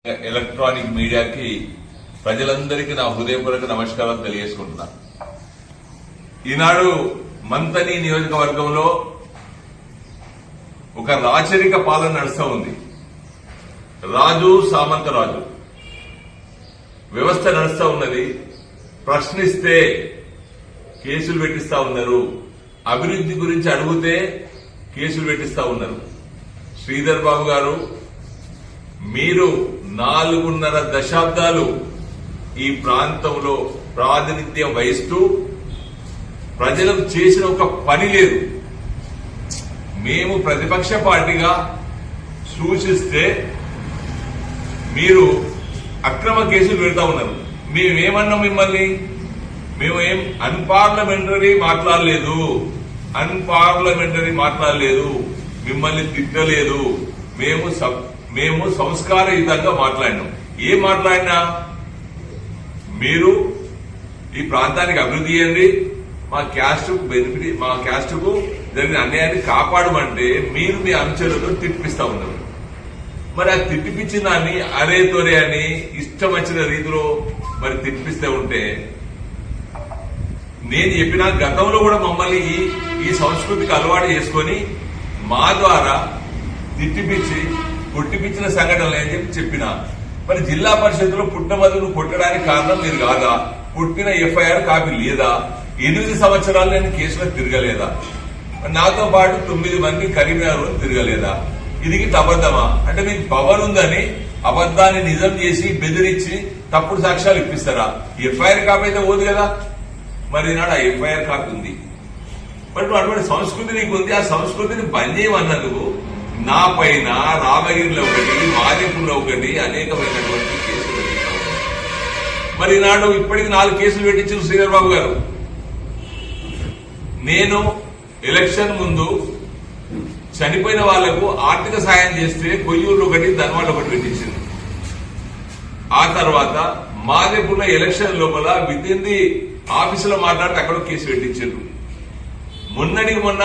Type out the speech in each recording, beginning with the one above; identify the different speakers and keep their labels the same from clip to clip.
Speaker 1: Electronic మీడియాకి ప్రజలందరికీ నా హృదయపూర్వక నమస్కారాలు తెలియజేసుకుంటున్నా. ఈనాడు మంతని నియోజకవర్గంలో ఒక రాచరిక పాలన నడుస్తూ ఉంది. రాజు సామంతరాజు వ్యవస్థ నడుస్తూ ఉన్నది. ప్రశ్నిస్తే కేసులు పెట్టిస్తా ఉన్నారు. అభివృద్ధి గురించి అడిగితే కేసులు పెట్టిస్తా ఉన్నారు. శ్రీధర్ బాబు గారు, మీరు 4.5 దశాబ్దాలు ఈ ప్రాంతంలో ప్రాతినిధ్యం వహిస్తూ ప్రజలకు చేసిన ఒక పని లేదు. మేము ప్రతిపక్ష పార్టీగా సూచిస్తే మీరు అక్రమ కేసులు పెడతా ఉన్నారు. మేమేమన్నాం మిమ్మల్ని? మేము ఏం అన్పార్లమెంటరీ మాట్లాడలేదు, మిమ్మల్ని తిట్టలేదు. మేము సంస్కారయుతంగా మాట్లాడినాం. ఏం మాట్లాడినా, మీరు ఈ ప్రాంతానికి అభివృద్ధి చేయండి, మా క్యాస్ట్ కు జరిగిన అన్యాయాన్ని కాపాడమంటే మీరు మీ అంశాలతో తిట్టిపిస్తా ఉన్నారు. మరి ఆ తిట్టిపించిన దాన్ని అరే తోరే అని ఇష్టం వచ్చిన రీతిలో మరి తిట్టిపిస్తే ఉంటే, నేను చెప్పిన గతంలో కూడా మమ్మల్ని ఈ సంస్కృతికి అలవాటు చేసుకొని మా ద్వారా తిట్టిపించి కొట్టిపించిన సంఘటనలు అని చెప్పిన. మరి జిల్లా పరిషత్తులో పుట్టమదును కొట్టడానికి కారణం మీరు కాదా? పుట్టిన ఎఫ్ఐఆర్ కాపీ లేదా? 8 సంవత్సరాలు నేను కేసులో తిరగలేదా? నాతో పాటు 9 మంది కరీంనగర్ తిరగలేదా? ఇది అబద్ధమా? అంటే మీకు పవర్ ఉందని అబద్దాన్ని నిజం చేసి బెదిరించి తప్పుడు సాక్ష్యాలు ఇప్పిస్తారా? ఎఫ్ఐఆర్ కాపీ అయితే పోదు కదా. మరి నాడు ఆ ఎఫ్ఐఆర్ కాపీ ఉంది. బట్ అటువంటి సంస్కృతి నీకు ఉంది. ఆ సంస్కృతిని బంద్ చేయమన్నందుకు నా పైన రామగిరిలో ఒకటి, మాదేపూర్లో ఒకటి అనేకమైనటువంటి కేసులు పెట్టించారు. మరి నాడు ఇప్పటికి 4 కేసులు పెట్టించారు శ్రీధర్ బాబు గారు. నేను ఎలక్షన్ ముందు చనిపోయిన వాళ్లకు ఆర్థిక సాయం చేస్తే కొయ్యూరులో ఒకటి, ధన్వాడలో ఒకటి పెట్టించింది. ఆ తర్వాత మాదేపూర్లో ఎలక్షన్ లోపల వితిన్ ది ఆఫీసులో మాట్లాడితే అక్కడ కేసు పెట్టించారు. మొన్నటికి మొన్న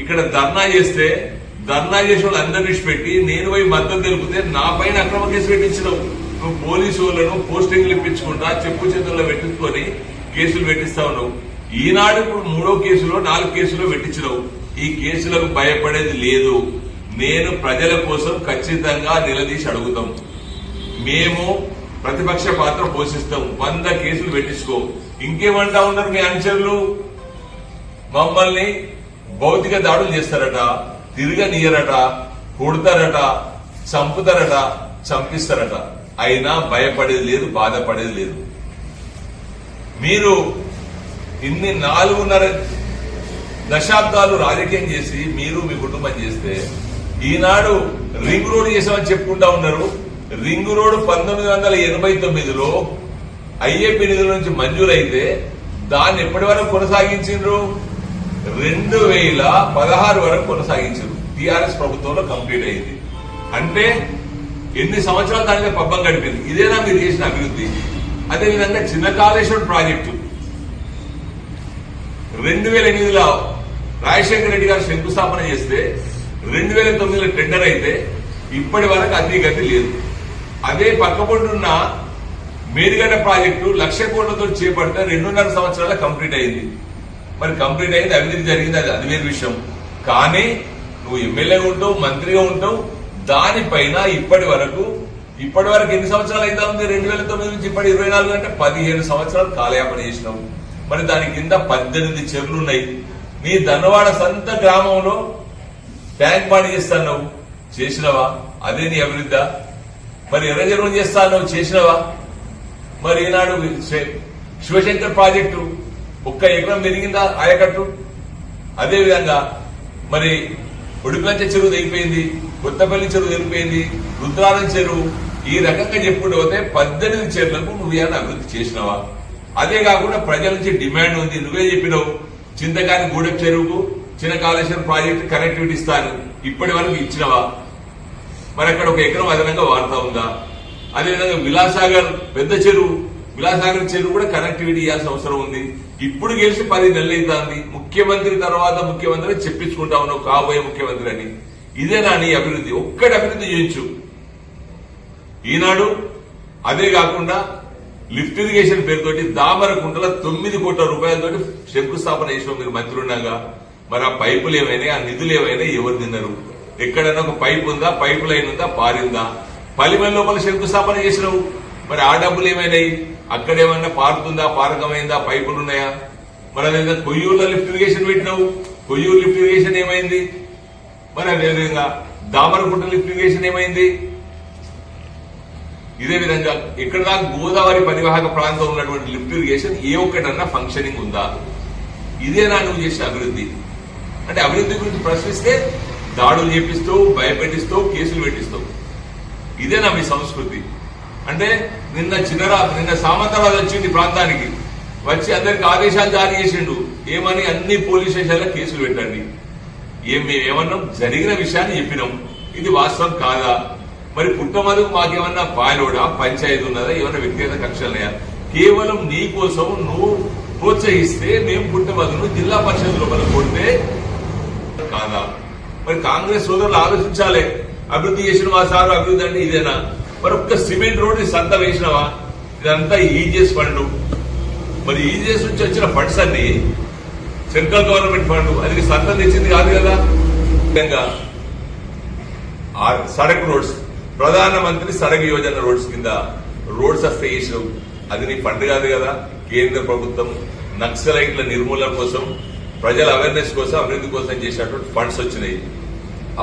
Speaker 1: ఇక్కడ ధర్నా చేస్తే ధర్నా చేసిన వాళ్ళు అందరినీ పెట్టి నేను పోయి మద్దతు తెలిపితే నా పైన అక్రమ కేసు పెట్టించినావు. నువ్వు పోలీసు వాళ్ళను పోస్టింగ్లు ఇప్పించుకుంటా చెప్పు చేతుల్లో పెట్టించుకొని కేసులు పెట్టిస్తా ఉన్నావు. ఈనాడు ఇప్పుడు 3వ కేసులో 4 కేసులో పెట్టించినావు. ఈ కేసులకు భయపడేది లేదు. నేను ప్రజల కోసం ఖచ్చితంగా నిలదీసి అడుగుతాం. మేము ప్రతిపక్ష పాత్ర పోషిస్తాం. 100 కేసులు పెట్టించుకో. ఇంకేమంటా ఉన్నారు మీ అనుచరులు? మమ్మల్ని భౌతిక దాడులు చేస్తారట, తిరగనీయరట, కొడతారట, చంపుతారట, చంపిస్తారట. అయినా భయపడేది లేదు, బాధపడేది లేదు. మీరు ఇన్ని 4.5 దశాబ్దాలు రాజకీయం చేసి మీరు మీ కుటుంబం చేస్తే ఈనాడు రింగ్ రోడ్ చేసామని చెప్పుకుంటా ఉన్నారు. రింగ్ రోడ్ 1989లో ఐఏపీ నిధుల నుంచి మంజూరైతే దాన్ని ఎప్పటి వరకు కొనసాగించారు? 2016 వరకు కొనసాగించారు. టీఆర్ఎస్ ప్రభుత్వంలో కంప్లీట్ అయింది. అంటే ఎన్ని సంవత్సరాలు దాని మీద పబ్బం గడిపింది. ఇదేనా మీరు చేసిన అభివృద్ధి? అదేవిధంగా చిన్న కాళేశ్వరం ప్రాజెక్టు 2008లో రాజశేఖర రెడ్డి గారు శంకుస్థాపన చేస్తే 2009లో టెండర్ అయితే ఇప్పటి వరకు అతి గతి లేదు. అదే పక్కపొంటున్న మేడిగడ్డ ప్రాజెక్టు 1,00,000 కోట్లతో చేపడితే 2.5 సంవత్సరాల కంప్లీట్ అయింది. మరి కంప్లీట్ అయింది, అభివృద్ధి జరిగింది, అది వేరే విషయం. కానీ నువ్వు ఎమ్మెల్యేగా ఉంటావు, మంత్రిగా ఉంటావు. దానిపైన ఇప్పటి వరకు ఎన్ని సంవత్సరాలు అయితే ఉంది? 2009 నుంచి ఇప్పటి 24 అంటే 15 సంవత్సరాలు కాలయాపన చేసినావు. మరి దాని కింద 18 చెరువులున్నాయి. నీ ధనవాడ సంత గ్రామంలో ట్యాంక్ బాడీ చేస్తాను, చేసినవా? అదే నీ అభివృద్ధి? మరి ఎర్ర చెరువులు చేస్తాను, చేసినవా? మరి ఈనాడు శివశంకర్ ప్రాజెక్టు 1 ఎకరం పెరిగిందా ఆయకట్టు? అదేవిధంగా మరి ఒడిపంచ చెరువు తెగిపోయింది, కొత్తపల్లి చెరువు తెగిపోయింది, రుద్రారం చెరువు. ఈ రకంగా చెప్పుకుంటూ పోతే 18 చెరువులకు నువ్వు ఏమైనా అభివృద్ధి చేసినావా? అదే కాకుండా ప్రజల నుంచి డిమాండ్ ఉంది. నువ్వే చెప్పినావు చింతకాని గూడెం చెరువుకు చిన్న కాళేశ్వరం ప్రాజెక్టు కనెక్టివిటీ ఇస్తాను, ఇప్పటి వరకు ఇచ్చినవా? మరి అక్కడ 1 ఎకరం అదనంగా వాడుతా ఉందా? అదేవిధంగా విలాసాగర్ పెద్ద చెరువు, విలాసాగర్ చెరువు కూడా కనెక్టివిటీ ఇవ్వాల్సిన అవసరం ఉంది. ఇప్పుడు గెలిచి 10 నెలలు అవుతుంది. ముఖ్యమంత్రి తర్వాత ముఖ్యమంత్రి చెప్పించుకుంటా ఉన్నావు కాబోయే ముఖ్యమంత్రి అని. ఇదేనా నీ అభివృద్ధి? ఒక్కటి అభివృద్ధి చేయించు. ఈనాడు అదే కాకుండా లిఫ్ట్ ఇరిగేషన్ పేరుతోటి దామరకుంటల 9 కోట్ల రూపాయలతోటి శంకుస్థాపన చేసినాం మీరు మంత్రి ఉండగా. మరి ఆ పైపులు ఏమైనా, ఆ నిధులు ఏమైనా ఎవరు తిన్నారు? ఎక్కడైనా ఒక పైపు ఉందా, పైపు లైన్ ఉందా, పారిందా? పలిమల లోపల శంకుస్థాపన చేసినావు, మరి ఆ డబ్బులు ఏమైనాయి? అక్కడేమన్నా పారుతుందా, పారకమైందా, పైపులు ఉన్నాయా? మరి అదేవిధంగా కొయ్యూరులో లిఫ్ట్ ఇరిగేషన్ పెట్టినావు, కొయ్యూరు లిఫ్ట్ ఇరిగేషన్ ఏమైంది? మరి అదేవిధంగా దామరకుంట లిఫ్ట్ ఇరిగేషన్ ఏమైంది? ఇదే విధంగా ఇక్కడ దాకా గోదావరి పరివాహక ప్రాంతం ఉన్నటువంటి లిఫ్ట్ ఇరిగేషన్ ఏ ఒక్కటన్నా ఫంక్షనింగ్ ఉందా? ఇదేనా నువ్వు చేసే అభివృద్ధి? అంటే అభివృద్ధి గురించి ప్రశ్నిస్తే దాడులు చేపిస్తావు, భయపెట్టిస్తావు, కేసులు పెట్టిస్తావు. ఇదేనా మీ సంస్కృతి? అంటే నిన్న సామంతరాజు వచ్చింది ప్రాంతానికి, వచ్చి అందరికి ఆదేశాలు జారీ చేసిండు. ఏమని? అన్ని పోలీస్ స్టేషన్లో కేసులు పెట్టండి. మేమేమన్నాం? జరిగిన విషయాన్ని చెప్పినాం. ఇది వాస్తవం కాదా? మరి పుట్టమదుకు మాకేమన్నా పాలోడా, పంచాయతీ ఉన్నదా, ఏమన్నా వ్యక్తిగత కక్షలున్నాయా? కేవలం నీ కోసం నువ్వు ప్రోత్సహిస్తే మేము పుట్టమదును జిల్లా పరిషత్ లోపల కొడితే కాదా? మరి కాంగ్రెస్ సోదరులు ఆలోచించాలి. అభివృద్ధి చేసిన మా సారు అభివృద్ధి అంటే ఇదేనా? మరి ఒక్క సిమెంట్ రోడ్ సంత వేసినవా? ఇదంతా ఈజీఎస్ ఫండ్. మరి ఈజీఎస్ నుంచి వచ్చిన ఫండ్స్ అన్ని సెంట్రల్ గవర్నమెంట్ ఫండ్, అది సంత తెచ్చింది కాదు కదా. సడక్ రోడ్స్, ప్రధానమంత్రి సడక్ యోజన రోడ్స్ కింద రోడ్స్ వస్తే వేసినావు, అది నీ ఫండ్ కాదు కదా. కేంద్ర ప్రభుత్వం నక్సలైట్ల నిర్మూలన కోసం, ప్రజల అవేర్నెస్ కోసం, అభివృద్ధి కోసం చేసినటువంటి ఫండ్స్ వచ్చినాయి.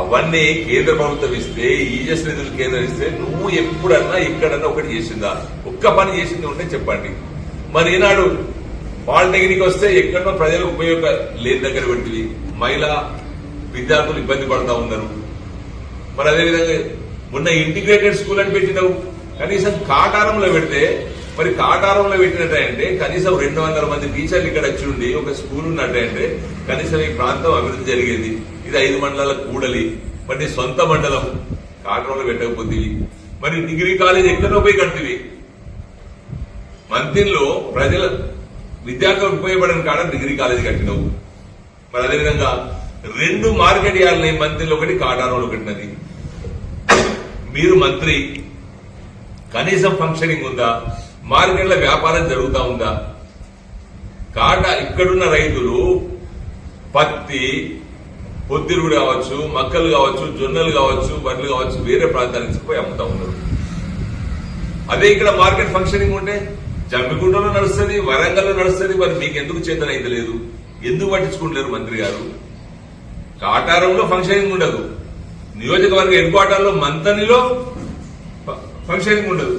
Speaker 1: అవన్నీ కేంద్ర ప్రభుత్వం ఇస్తే, ఈజెస్ నిధులు కేంద్రం ఇస్తే నువ్వు ఎప్పుడన్నా ఎక్కడన్నా ఒకటి చేసిందా? ఒక్క పని చేసింది ఉంటే చెప్పండి. మరి ఈనాడు పాలిటెక్నిక్ వస్తే ఎక్కడో ప్రజలకు ఉపయోగం లేని దగ్గర పెట్టివి, మహిళా విద్యార్థులు ఇబ్బంది పడతా ఉన్నారు. మరి అదేవిధంగా మొన్న ఇంటిగ్రేటెడ్ స్కూల్ అని పెట్టినావు, కనీసం కాటారంలో పెడితే, మరి కాటారంలో పెట్టినట్టంటే కనీసం 200 మంది టీచర్లు ఇక్కడ వచ్చి ఉండి ఒక స్కూల్ ఉన్నట్టంటే కనీసం ఈ ప్రాంతం అభివృద్ధి జరిగేది. ఇది 5 మండలాల కూడలి, మరి నీ సొంత మండలం కాటారంలో పెట్టకపోతే, మరి డిగ్రీ కాలేజ్ ఎక్కడో పోయి కడుతుంది. మంత్రిలో ప్రజల విద్యార్థులకు ఉపయోగపడని కాడ డిగ్రీ కాలేజ్ కట్టినావు. మరి అదేవిధంగా 2 మార్కెట్ యార్డులు మంత్రిలో ఒకటి, కాటారంలో కట్టినది. మీరు మంత్రి, కనీసం ఫంక్షనింగ్ ఉందా? మార్కెట్ల వ్యాపారం జరుగుతా ఉందా? ఇక్కడున్న రైతులు పత్తి, పొద్దురుడు కావచ్చు, మక్కలు కావచ్చు, జొన్నలు కావచ్చు, వడ్లు కావచ్చు, వేరే ప్రాంతానికి పోయి అమ్ముతా ఉన్నారు. అదే ఇక్కడ మార్కెట్ ఫంక్షనింగ్ ఉంటే జమ్మిగుంటలో నడుస్తుంది, వరంగల్లో నడుస్తుంది. మరి మీకు ఎందుకు చేతనైతే లేదు? ఎందుకు పట్టించుకుంటలేరు మంత్రి గారు? కాటారంలో ఫంక్షనింగ్ ఉండదు, నియోజకవర్గ హెడ్ క్వార్టర్లో మంతనిలో ఫంక్షనింగ్ ఉండదు.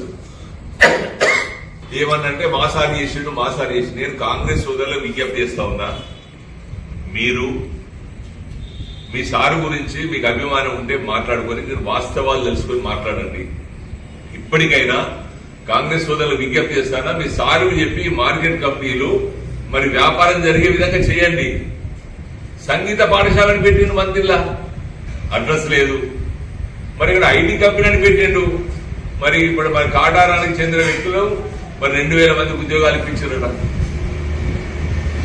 Speaker 1: ఏమన్నంటే మాసారి చేసిండు, మాసారి చేసి. నేను కాంగ్రెస్ సోదరులకు విజ్ఞప్తి చేస్తా ఉన్నా, మీరు మీ సారు గురించి మీకు అభిమానం ఉంటే మాట్లాడుకొని, మీరు వాస్తవాలు తెలుసుకొని మాట్లాడండి. ఇప్పటికైనా కాంగ్రెస్ సోదరులకు విజ్ఞప్తి చేస్తానా, మీ సారు చెప్పి మార్కెట్ కంపెనీలు మరి వ్యాపారం జరిగే విధంగా చేయండి. సంగీత పాఠశాలను పెట్టిండు మంత్రిలా, అడ్రస్ లేదు. మరి ఇక్కడ ఐటీ కంపెనీ అని పెట్టిండు. మరి ఇప్పుడు మరి కాటారానికి చెందిన వ్యక్తులు మరి 2000 మందికి ఉద్యోగాలు ఇప్పించారట.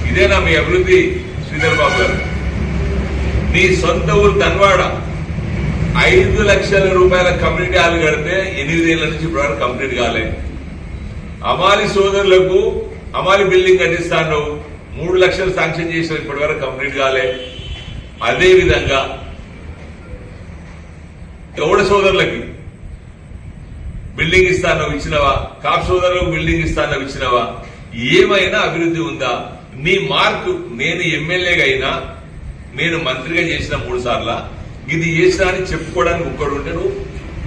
Speaker 1: ఇదేనా మీ అభివృద్ధి శ్రీధర్ బాబు గారు? మీ సొంత ఊరు ధన్వాడ 5 లక్షల రూపాయల కమ్యూనిటీ హాల్ కడితే 8 ఏళ్ల నుంచి ఇప్పటివరకు కంప్లీట్ కాలే. అమాలి సోదరులకు అమాలి బిల్డింగ్ కట్టిస్తాను 3 లక్షలు శాంక్షన్ చేసిన ఇప్పటి వరకు కంప్లీట్ కాలే. అదే విధంగా గౌడ సోదరులకి బిల్డింగ్ ఇస్తాను ఇచ్చినవా? కాపు సోదరులకు బిల్డింగ్ ఇస్తాను ఇచ్చినవా? ఏమైనా అభివృద్ధి ఉందా? నీ మార్కు, నేను ఎమ్మెల్యేగా అయినా, నేను మంత్రిగా చేసిన 3 సార్ల ఇది చేసినా అని చెప్పుకోవడానికి ఒక్కడు ఉంటే నువ్వు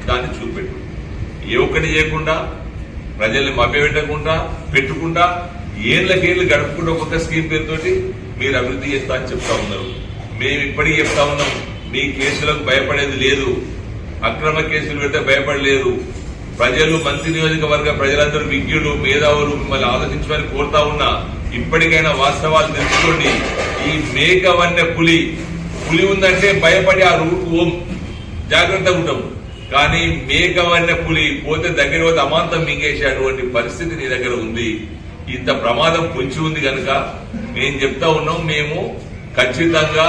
Speaker 1: దాన్ని చూపెట్టు. ఏ ఒక్కటి చేయకుండా, ప్రజల్ని మభ్యపెట్టకుండా, పెట్టుకుంటా, ఏళ్లకేళ్లు గడుపుకుంటూ ఒక్కొక్క స్కీమ్ పేరుతోటి మీరు అభివృద్ధి చేస్తా అని చెప్తా ఉన్నారు. మేము ఇప్పటికీ చెప్తా ఉన్నాం, మీ కేసులకు భయపడేది లేదు, అక్రమ కేసులు పెడితే భయపడలేదు. ప్రజలు, మంత్రి నియోజకవర్గ ప్రజలందరూ విజ్ఞులు, మేధావులు, మిమ్మల్ని ఆలోచించమని కోరుతా ఉన్నా. ఇప్పటికైనా వాస్తవాలు తెలుసుకోండి. ఈ మేక వన్య పులి ఉందంటే భయపడి ఆ రూట్ ఓం జాగ్రత్తగా ఉంటాం. కానీ మేక వన్య పులి పోతే దగ్గర పోతే అమాంతం మింగేసే అటువంటి పరిస్థితి నీ దగ్గర ఉంది. ఇంత ప్రమాదం పొంచి ఉంది కనుక మేము చెప్తా ఉన్నాం, మేము ఖచ్చితంగా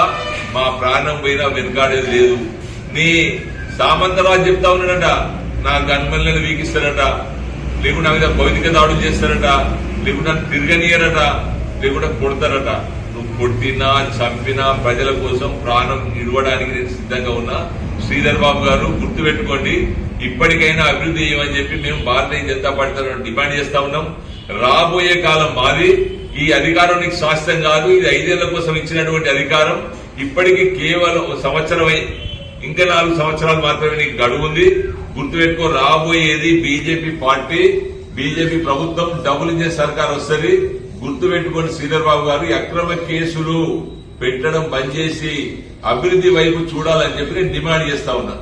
Speaker 1: మా ప్రాణం పోయినా వెనుకాడేది లేదు. నీ సామంతరాజు చెప్తా ఉన్నాడట, నా గన్మల్ని వీకిస్తారట, లేకుంటే నా మీద భౌతిక దాడులు చేస్తారట, లేకుంటే తిరగనీయరట, లేకుంటే కొడతారట. నువ్వు కొట్టినా చంపినా ప్రజల కోసం ప్రాణం ఇవ్వడానికి నేను సిద్ధంగా ఉన్నా. శ్రీధర్ బాబు గారు గుర్తుపెట్టుకోండి, ఇప్పటికైనా అభివృద్ధి చేయమని చెప్పి మేము భారతీయ జనతా పార్టీ తరఫున డిమాండ్ చేస్తా ఉన్నాం. రాబోయే కాలం మాది. ఈ అధికారం నీకు శాశ్వతం కాదు. ఇది 5 ఏళ్ల కోసం ఇచ్చినటువంటి అధికారం. ఇప్పటికీ కేవలం సంవత్సరమై ఇంకా 4 సంవత్సరాలు మాత్రమే నీకు గడువు ఉంది. గుర్తుపెట్టుకో, రాబోయేది బీజేపీ పార్టీ, బీజేపీ ప్రభుత్వం, డబుల్ ఇంజిన్ సర్కార్ వస్తుంది. గుర్తుపెట్టుకోండి శ్రీధర్ బాబు గారు, అక్రమ కేసులు పెట్టడం బంద్ చేసి అభివృద్ధి వైపు చూడాలని చెప్పి నేను డిమాండ్ చేస్తా ఉన్నా.